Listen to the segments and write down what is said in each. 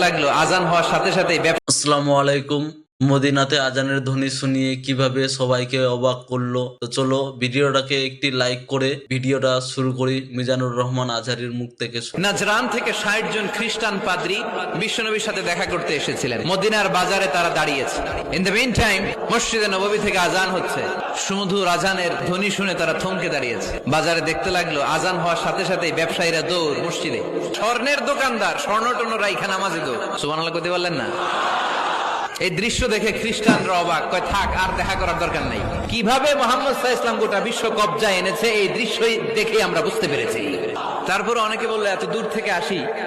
লাগলো আজান হওয়ার সাথে সাথে আসসালামু আলাইকুম। মদিনাতে আজানের ধ্বনি শুনিয়ে কিভাবে সবাইকে অবাক করলো, তো চলো ভিডিওটাকে একটি লাইক করে ভিডিওটা শুরু করি। মিজানুর রহমান আজহারীর মুখ থেকে নাজরান থেকে ৬০ জন খ্রিস্টান পাদ্রী বিশ্বনবীর সাথে দেখা করতে এসেছিলেন। মদিনার বাজারে তারা দাঁড়িয়েছে। ইন দ্য মিন টাইম মসজিদে নববী থেকে আজান হচ্ছে। সুমধুর আজানের ধ্বনি শুনে তারা থমকে দাঁড়িয়েছে। বাজারে দেখতে লাগলো আজান হওয়ার সাথে সাথে ব্যবসায়ীরা দৌড় মসজিদে। স্বর্ণের দোকানদার স্বর্ণটন্য রাইখা নামাজে দৌড়। সুবহানাল্লাহ কইতে পারলেন না? এই দৃশ্য দেখে খ্রিস্টানরা অবাক, কয় থাক আর দেখা করার দরকার নাই। কিভাবে মুহাম্মদ সাল্লাল্লাহু আলাইহি ওয়াসাল্লাম গোটা বিশ্ব কবজায় এনেছে এই দৃশ্যই দেখে আমরা বুঝতে পেরেছি। তারপর অনেকে বললো এত দূর থেকে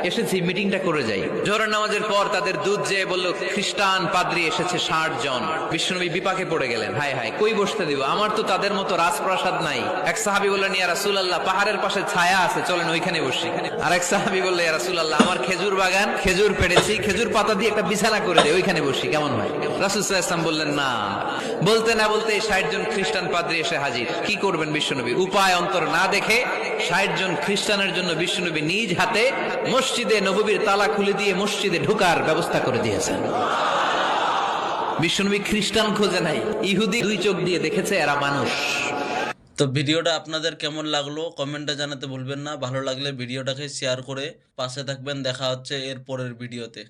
এসেছি মিটিংটা করে যাই। জোহরের নামাজের পর তাদের দুধ যেয়ে বললো খ্রিস্টান পাদ্রী এসেছে ৬০ জন। বিশ্বনবী বিপাকে পড়ে গেলেন, হায় হায় কই বসতে দিব, আমার তো তাদের মতো রাজপ্রাসাদ নাই। এক সাহাবী বললেন, ইয়া রাসূলুল্লাহ পাহাড়ের পাশে ছায়া আছে, চলেন ওইখানে বসি। আর এক সাহাবী বললেন, ইয়া রাসূলুল্লাহ আমার খেজুর বাগান, খেজুর পেড়েছি, খেজুর পাতা দিয়ে একটা বিছানা করে দে, ওইখানে বসি, কেমন হয়? রাসূল সাল্লাল্লাহু আলাইহি ওয়াসাল্লাম বললেন না। বলতে না বলতে ৬০ জন খ্রিস্টান পাদ্রী এসে হাজির। কি করবেন বিশ্বনবী? উপায় অন্তর না দেখে ৬০ জন খ্রিস্টানের জন্য বিশ্বনবী নিজ হাতে মসজিদে নববীর তালা খুলে দিয়ে মসজিদে ঢোকার ব্যবস্থা করে দিয়েছেন। বিশ্বনবী খ্রিস্টান খোঁজে নাই, ইহুদি দুই চোখ দিয়ে দেখেছে এরা মানুষ। তো ভিডিওটা আপনাদের কেমন লাগলো কমেন্টে জানাতে ভুলবেন না। ভালো লাগলে ভিডিওটাকে শেয়ার করে পাশে থাকবেন। দেখা হচ্ছে এর পরের ভিডিওতে।